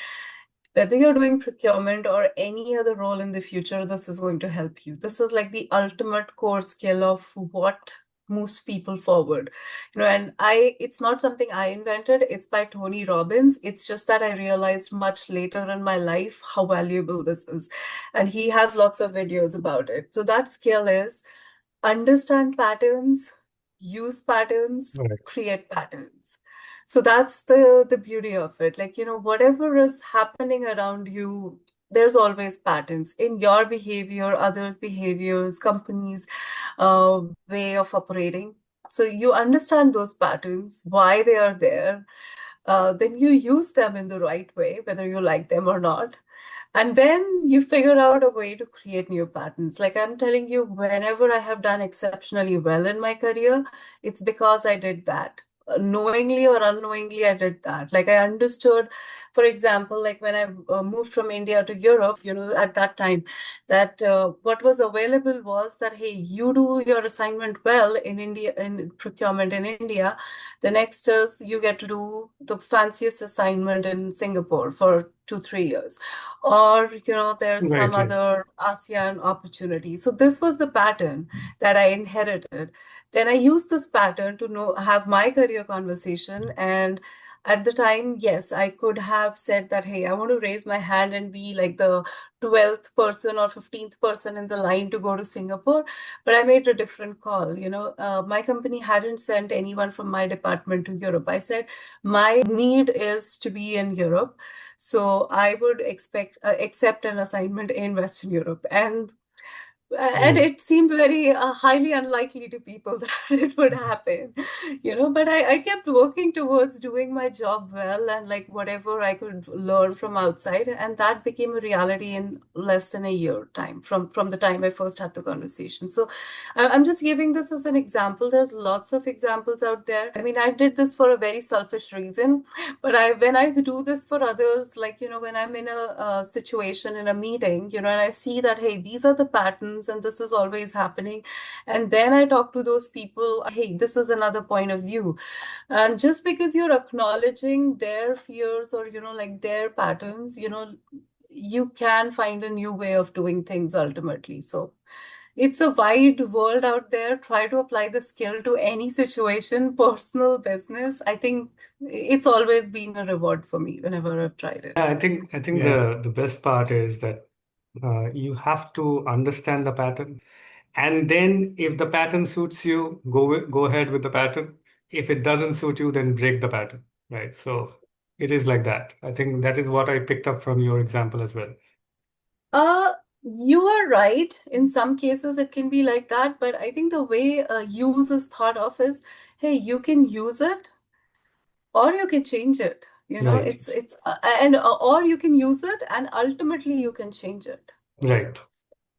whether you're doing procurement or any other role in the future, this is going to help you. This is like the ultimate core skill of what moves people forward. And it's not something I invented, it's by Tony Robbins. It's just that I realized much later in my life how valuable this is. And he has lots of videos about it. So that skill is understand patterns, use patterns, Right. create patterns. So that's the beauty of it. Like, whatever is happening around you, there's always patterns in your behavior, others' behaviors, companies' way of operating. So you understand those patterns, why they are there, then you use them in the right way, whether you like them or not. And then you figure out a way to create new patterns. Like I'm telling you, whenever I have done exceptionally well in my career, it's because I did that. Knowingly or unknowingly, I did that. Like I understood, for example, like when I moved from India to Europe, at that time, that what was available was that, hey, you do your assignment well in India, in procurement in India. The next is you get to do the fanciest assignment in Singapore for 2, 3 years, or there's some Right. Right. other ASEAN opportunity. So this was the pattern that I inherited. Then I used this pattern to have my career conversation. And at the time, yes, I could have said that, hey, I want to raise my hand and be like the 12th person or 15th person in the line to go to Singapore. But I made a different call. My company hadn't sent anyone from my department to Europe. I said, my need is to be in Europe. So I would accept an assignment in Western Europe. And Mm. it seemed very highly unlikely to people that it would happen, but I kept working towards doing my job well and like whatever I could learn from outside. And that became a reality in less than a year time from the time I first had the conversation. So I'm just giving this as an example. There's lots of examples out there. I mean, I did this for a very selfish reason, but when I do this for others, like, when I'm in a situation in a meeting, and I see that, hey, these are the patterns and this is always happening. And then I talk to those people, hey, this is another point of view. And just because you're acknowledging their fears or, like their patterns, you can find a new way of doing things ultimately. So it's a wide world out there. Try to apply the skill to any situation, personal, business. I think it's always been a reward for me whenever I've tried it. Yeah, I think the best part is that you have to understand the pattern. And then if the pattern suits you, go ahead with the pattern. If it doesn't suit you, then break the pattern, right? So it is like that. I think that is what I picked up from your example as well. Uh, you are right. In some cases, it can be like that, but I think the way use is thought of is, hey, you can use it or you can change it. You know, Right, it's and or you can use it and ultimately you can change it. right.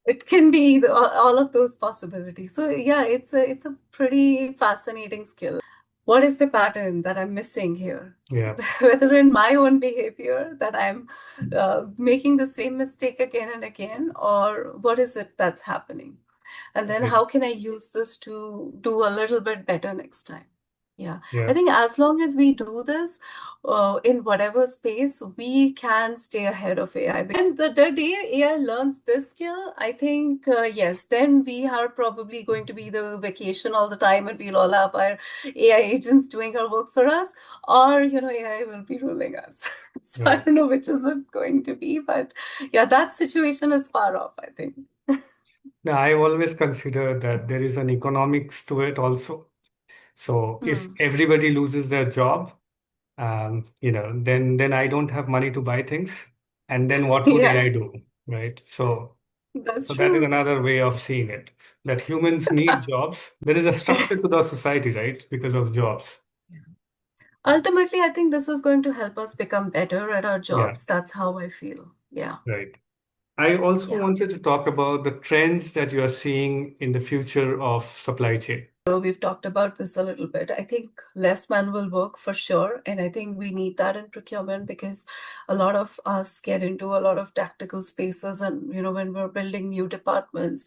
It can be all of those possibilities. So yeah, it's a pretty fascinating skill. What is the pattern that I'm missing here? Yeah, Whether in my own behavior that I'm making the same mistake again and again, or what is it that's happening? And then right. how can I use this to do a little bit better next time? Yeah, Yeah, I think as long as we do this in whatever space, we can stay ahead of AI. And the day AI learns this skill, I think, yes, then we are probably going to be the vacation all the time and we'll all have our AI agents doing our work for us, or, AI will be ruling us. So I right. don't know which is it going to be, but yeah, that situation is far off, I think. Now, I always consider that there is an economics to it also. So if Hmm. everybody loses their job, then I don't have money to buy things, and then what would Yeah, AI do, right? that's So that is true. another way of seeing it, that humans need jobs. There is a structure to the society, right? Because of jobs. Ultimately, I think this is going to help us become better at our Yeah, jobs. That's how I feel. Yeah. right. I also Yeah. wanted to talk about the trends that you are seeing in the future of supply chain. We've talked about this a little bit. I think less manual work for sure. And I think we need that in procurement because a lot of us get into a lot of tactical spaces. And, when we're building new departments,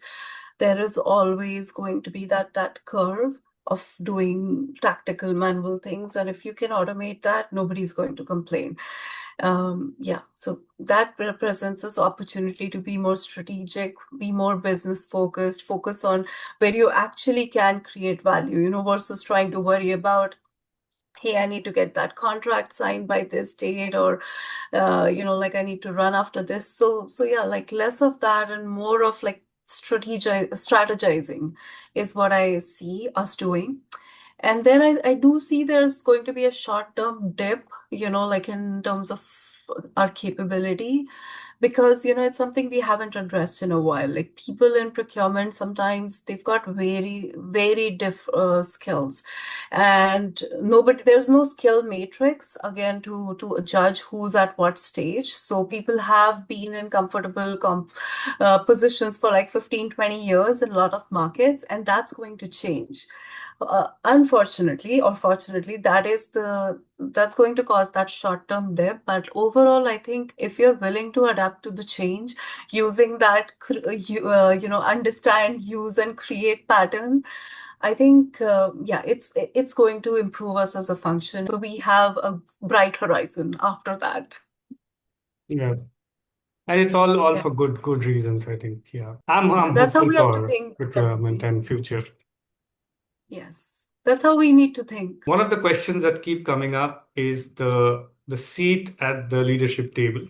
there is always going to be that curve of doing tactical manual things. And if you can automate that, nobody's going to complain. Yeah, so that represents this opportunity to be more strategic, be more business focused, focus on where you actually can create value, versus trying to worry about, hey, I need to get that contract signed by this date, or like I need to run after this. So yeah, like less of that and more of like strategizing is what I see us doing. And then I do see there's going to be a short-term dip, like in terms of our capability, because, it's something we haven't addressed in a while. Like people in procurement, sometimes they've got very, very skills, and there's no skill matrix again to judge who's at what stage. So people have been in comfortable positions for like 15, 20 years in a lot of markets, and that's going to change. Unfortunately or fortunately, that's going to cause that short-term dip. But overall, I think if you're willing to adapt to the change, using that, understand, use, and create pattern, I think, yeah, it's going to improve us as a function. So we have a bright horizon after that. Yeah. And it's all Yeah, for good reasons, I think. Yeah. I'm that's how hopeful we have to for think procurement currently. and future. Yes, that's how we need to think. One of the questions that keep coming up is the seat at the leadership table.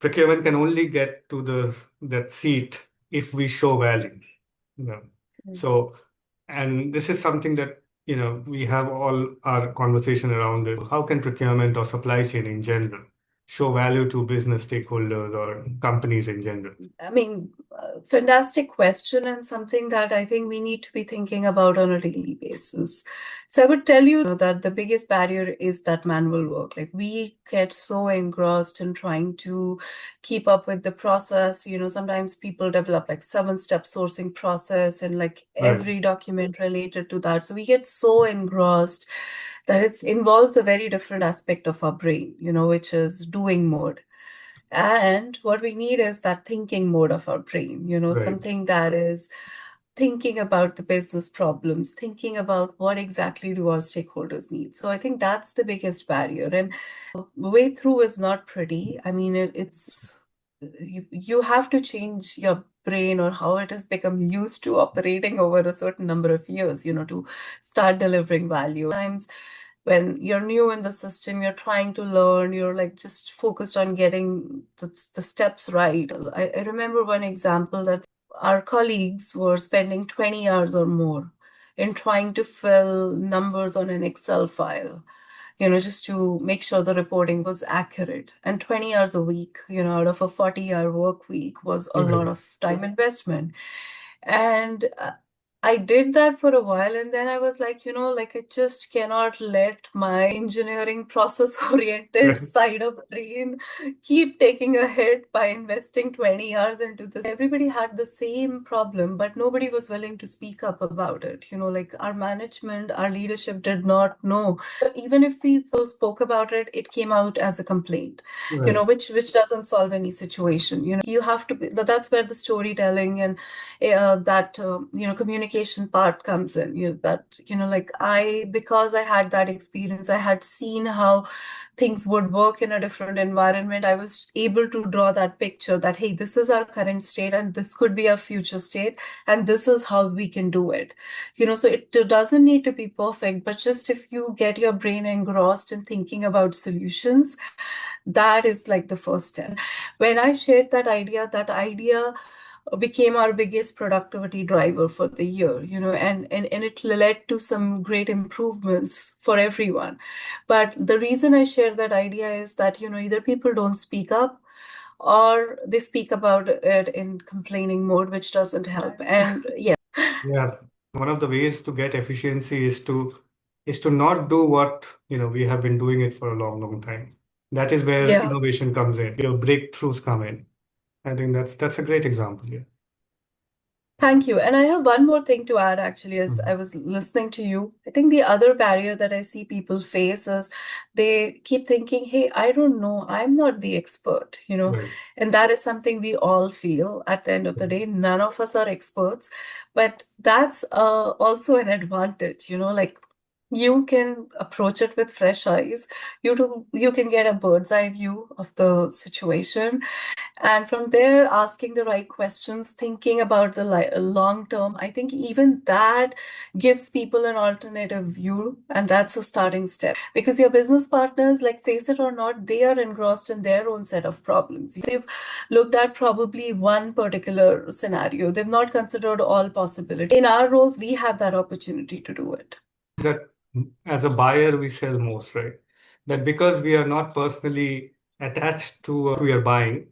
Procurement can only get to the that seat if we show value. You know. So, and this is something that, we have all our conversation around it. How can procurement or supply chain in general show value to business stakeholders or companies in general? I mean, fantastic question, and something that I think we need to be thinking about on a daily basis. So I would tell you that the biggest barrier is that manual work. Like we get so engrossed in trying to keep up with the process. Sometimes people develop like 7-step sourcing process and like Right, every document related to that. So we get so engrossed that it involves a very different aspect of our brain, which is doing mode. And what we need is that thinking mode of our brain, right. something that is thinking about the business problems, thinking about what exactly do our stakeholders need. So I think that's the biggest barrier. And the way through is not pretty. I mean, it's you have to change your brain or how it has become used to operating over a certain number of years, to start delivering value. Times when you're new in the system, you're trying to learn, you're like just focused on getting the steps right. I remember one example that our colleagues were spending 20 hours or more in trying to fill numbers on an Excel file, just to make sure the reporting was accurate. And 20 hours a week, out of a 40-hour work week was a lot Right. of time investment. And I did that for a while, and then I was like, like I just cannot let my engineering process-oriented Right. side of brain keep taking a hit by investing 20 hours into this. Everybody had the same problem, but nobody was willing to speak up about it. Like our management, our leadership did not know. Even if we spoke about it, it came out as a complaint, Right. which doesn't solve any situation. You have to be, that's where the storytelling and that communication part comes in. That like because I had that experience, I had seen how things would work in a different environment. I was able to draw that picture that, hey, this is our current state and this could be our future state, and this is how we can do it. So it doesn't need to be perfect, but just if you get your brain engrossed in thinking about solutions, that is like the first step. When I shared that idea became our biggest productivity driver for the year, and it led to some great improvements for everyone. But the reason I share that idea is that, either people don't speak up or they speak about it in complaining mode, which doesn't help. And yeah. Yeah. One of the ways to get efficiency is to not do what, we have been doing it for a long, long time. That is where Yeah. innovation comes in, your breakthroughs come in. I think that's a great example here. Thank you. And I have one more thing to add, actually, as I Mhm. was listening to you. I think the other barrier that I see people face is they keep thinking, hey, I don't know, I'm not the expert. Right. And that is something we all feel at the end of the day. None of us are experts, but that's also an advantage, like you can approach it with fresh eyes. You can get a bird's eye view of the situation, and from there, asking the right questions, thinking about the long term. I think even that gives people an alternative view, and that's a starting step. Because your business partners, like face it or not, they are engrossed in their own set of problems. They've looked at probably one particular scenario, they've not considered all possibilities. In our roles, we have that opportunity to do it. That as a buyer, we sell most, right? That because we are not personally attached to who we are buying,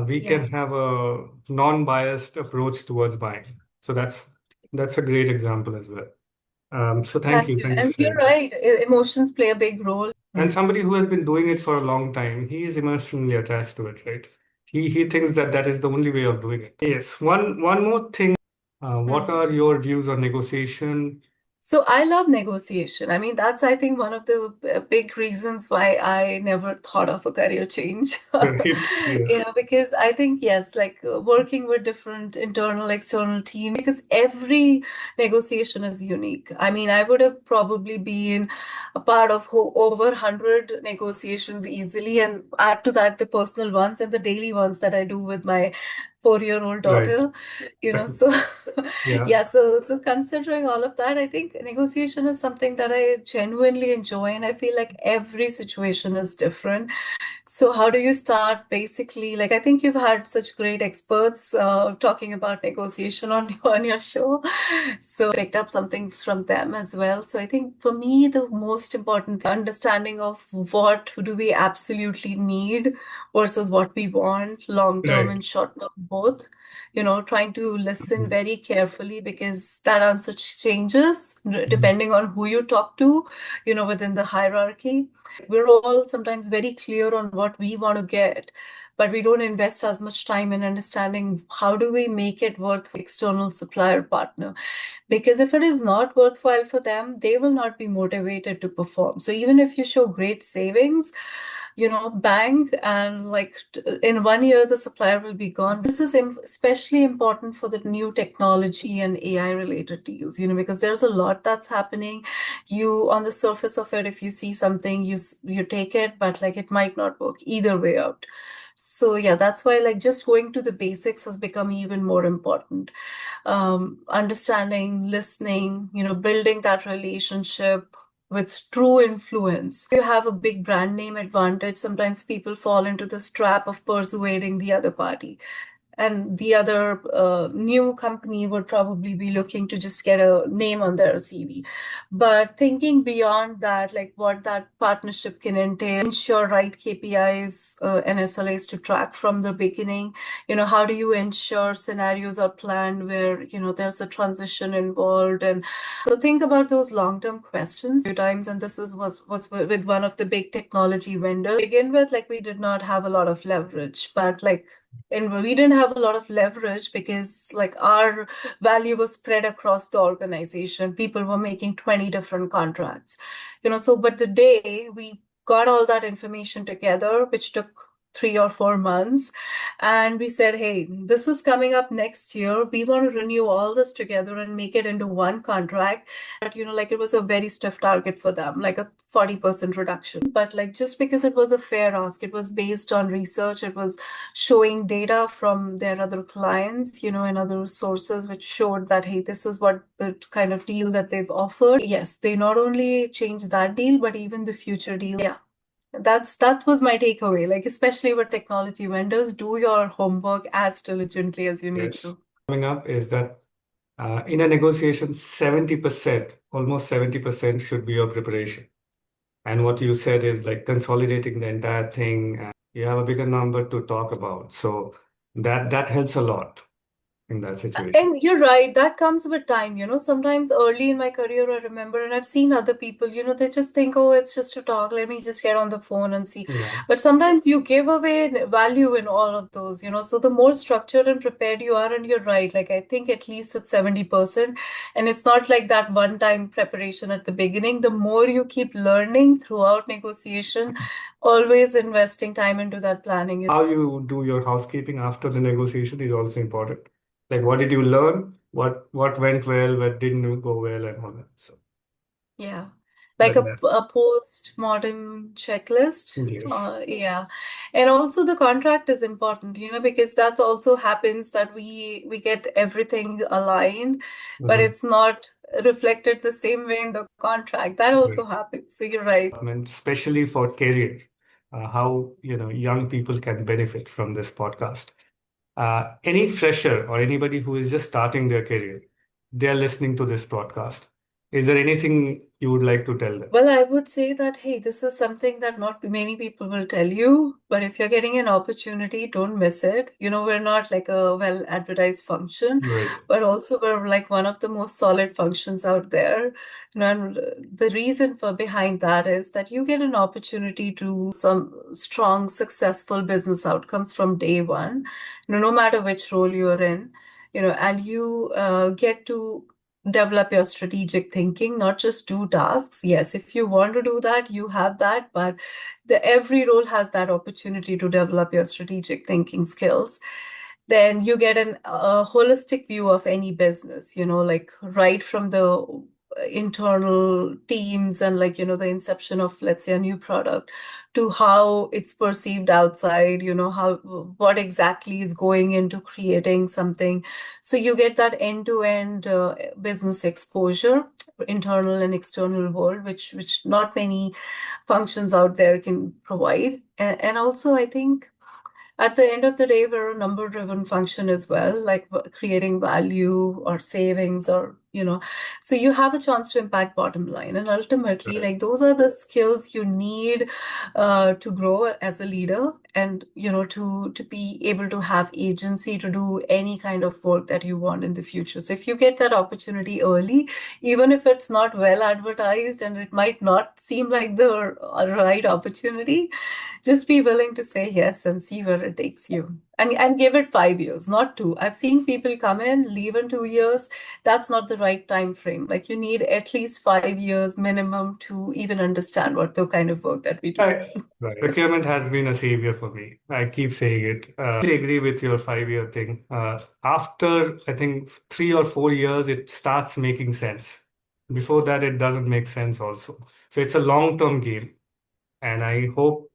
we Yeah. can have a non-biased approach towards buying. So that's a great example as well. So thank Thank you. you. Thank you for And you're sharing that. right, emotions play a big role. And somebody who has been doing it for a long time, he is emotionally attached to it, right? He thinks that that is the only way of doing it. Yes. One more thing. What Mm. are your views on negotiation? So I love negotiation. I mean, that's, I think, one of the big reasons why I never thought of a career change. Right. Yes. Because I think, yes, like working with different internal, external teams, because every negotiation is unique. I mean, I would have probably been a part of over 100 negotiations easily, and add to that the personal ones and the daily ones that I do with my 4-year-old Right. daughter. So Yeah. yeah, so considering all of that, I think negotiation is something that I genuinely enjoy, and I feel like every situation is different. So how do you start? Basically, like I think you've had such great experts talking about negotiation on on your show, so picked up something from them as well. So I think for me, the most important thing, understanding of what do we absolutely need versus what we want, long term Right. and short term both. Trying to listen very carefully, because that answer changes Mhm. depending on who you talk to, within the hierarchy. We're all sometimes very clear on what we want to get, but we don't invest as much time in understanding how do we make it worth external supplier partner. Because if it is not worthwhile for them, they will not be motivated to perform. So even if you show great savings, bang, and like in 1 year, the supplier will be gone. This is especially important for the new technology and AI related deals, because there's a lot that's happening. On the surface of it, if you see something, you take it, but like it might not work either way out. So yeah, that's why like just going to the basics has become even more important. Understanding, listening, building that relationship with true influence. You have a big brand name advantage. Sometimes people fall into this trap of persuading the other party. and the other new company would probably be looking to just get a name on their CV. But thinking beyond that, like what that partnership can entail, ensure right KPIs and SLAs to track from the beginning. How do you ensure scenarios are planned where, there's a transition involved? And so think about those long-term questions few times. And this is what's with one of the big technology vendors. To begin with, like we did not have a lot of leverage, but like and we didn't have a lot of leverage because like our value was spread across the organization. People were making 20 different contracts. So but the day we got all that information together, which took 3 or 4 months, and we said, hey, this is coming up next year. We want to renew all this together and make it into one contract. But like it was a very stiff target for them, like a 40% reduction. But like just because it was a fair ask, it was based on research, it was showing data from their other clients, and other sources, which showed that, hey, this is what the kind of deal that they've offered. Yes, they not only changed that deal, but even the future deal. Yeah. That was my takeaway. Like, especially with technology vendors, do your homework as diligently as you need Yes. to. Coming up is that in a negotiation, 70%, almost 70% should be your preparation. And what you said is like consolidating the entire thing, and you have a bigger number to talk about. So that helps a lot in that situation. And you're right, that comes with time. Sometimes early in my career, I remember, and I've seen other people, they just think, oh, it's just to talk. Let me just get on the phone and see. Yeah. But sometimes you give away value in all of those. So the more structured and prepared you are, and you're right, like I think at least it's 70%. And it's not like that one-time preparation at the beginning. The more you keep learning throughout negotiation, always investing time into that planning. How you do your housekeeping after the negotiation is also important. Like, what did you learn? What went well? What didn't go well, and all that. So, Yeah, like but a post-mortem checklist. yes. Yeah, and also the contract is important, because that also happens that we get everything aligned, but Mhm. it's not reflected the same way in the contract. That also Right. happens. So you're right. And especially for career, how young people can benefit from this podcast. Any fresher or anybody who is just starting their career, they're listening to this podcast. Is there anything you would like to tell them? Well, I would say that, hey, this is something that not many people will tell you, but if you're getting an opportunity, don't miss it. We're not like a well advertised function, Right. but also we're like one of the most solid functions out there. And the reason for behind that is that you get an opportunity to some strong, successful business outcomes from day one, no matter which role you're in, and you get to develop your strategic thinking, not just do tasks. Yes, if you want to do that, you have that, but every role has that opportunity to develop your strategic thinking skills. Then you get a holistic view of any business, like right from the internal teams and like, the inception of, let's say, a new product to how it's perceived outside, how what exactly is going into creating something. So you get that end-to-end business exposure, internal and external world, which not many functions out there can provide. And also, I think at the end of the day, we're a number-driven function as well, like creating value or savings or, so you have a chance to impact bottom line. And ultimately, Right. like those are the skills you need to grow as a leader and, to be able to have agency to do any kind of work that you want in the future. So if you get that opportunity early, even if it's not well advertised and it might not seem like the right opportunity, just be willing to say yes and see where it takes you. And give it 5 years, not two. I've seen people come in, leave in 2 years. That's not the right time frame. Like you need at least 5 years minimum to even understand what the kind of work that we do. Right. Procurement has been a savior for me. I keep saying it. I agree with your 5-year thing. After, I think, 3 or 4 years, it starts making sense. Before that, it doesn't make sense also. So it's a long-term game. And I hope,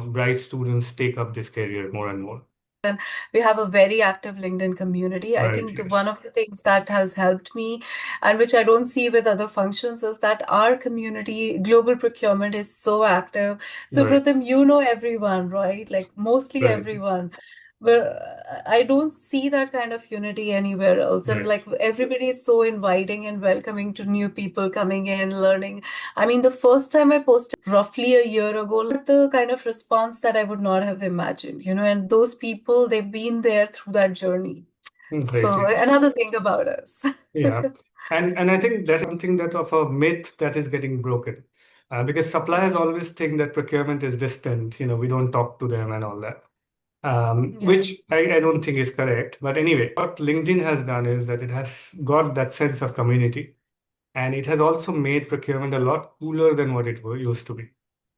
bright students take up this career more and more. And we have a very active LinkedIn community. I Right, think one yes. of the things that has helped me, and which I don't see with other functions, is that our community, global procurement, is so active. So, Right, Pratham, everyone, right? Like mostly right. everyone. where I don't see that kind of unity anywhere else. And Right. like everybody is so inviting and welcoming to new people coming in, learning. I mean, the first time I posted roughly a year ago, like, the kind of response that I would not have imagined, and those people, they've been there through that journey. Great. So Yes. another thing about us. Yeah. And I think that's something that of a myth that is getting broken. Because suppliers always think that procurement is distant, we don't talk to them and all that. Yeah. Which I don't think is correct. But anyway, what LinkedIn has done is that it has got that sense of community, and it has also made procurement a lot cooler than what it used to be.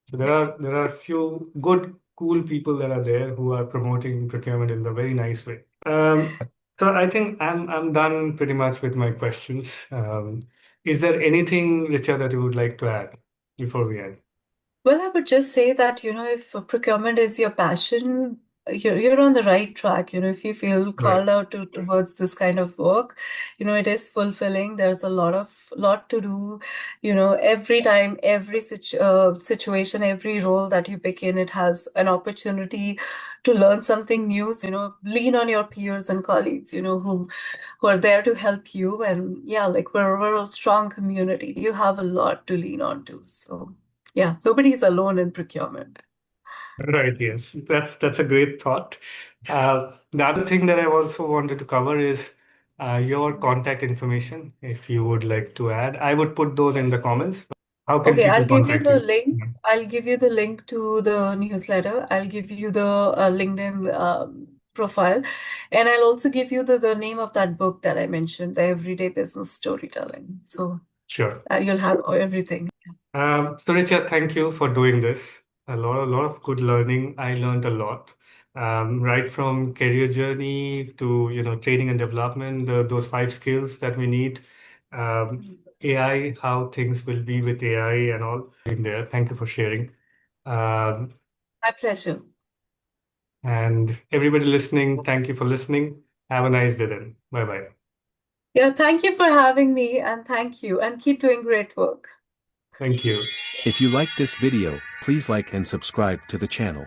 So there are few good, cool people that are there who are promoting procurement in a very nice way. So I think I'm done pretty much with my questions. Is there anything, Richa, that you would like to add before we end? Well, I would just say that, if procurement is your passion, you're on the right track. If you feel Right. called out towards this kind of work, it is fulfilling. There's a lot to do. Every time, every situation, every role that you pick in, it has an opportunity to learn something new. So, lean on your peers and colleagues, who are there to help you. And yeah, like we're a strong community. You have a lot to lean on to. So. Yeah, nobody's alone in procurement. Right, yes. That's a great thought. The other thing that I also wanted to cover is your contact information, if you would like to add. I would put those in the comments. How can Okay, people I'll give you contact the you? link. Yeah. I'll give you the link to the newsletter. I'll give you the LinkedIn profile. And I'll also give you the name of that book that I mentioned, The Everyday Business Storytelling. So Sure. you'll have everything. So Richa, thank you for doing this. A lot of good learning. I learned a lot, right from career journey to training and development. Those five skills that we need. AI, how things will be with AI and all in there. Thank you for sharing. Um, My pleasure. and everybody listening, thank you for listening. Have a nice day then. Bye bye. Yeah, thank you for having me and thank you and keep doing great work. Thank you. If you like this video, please like and subscribe to the channel.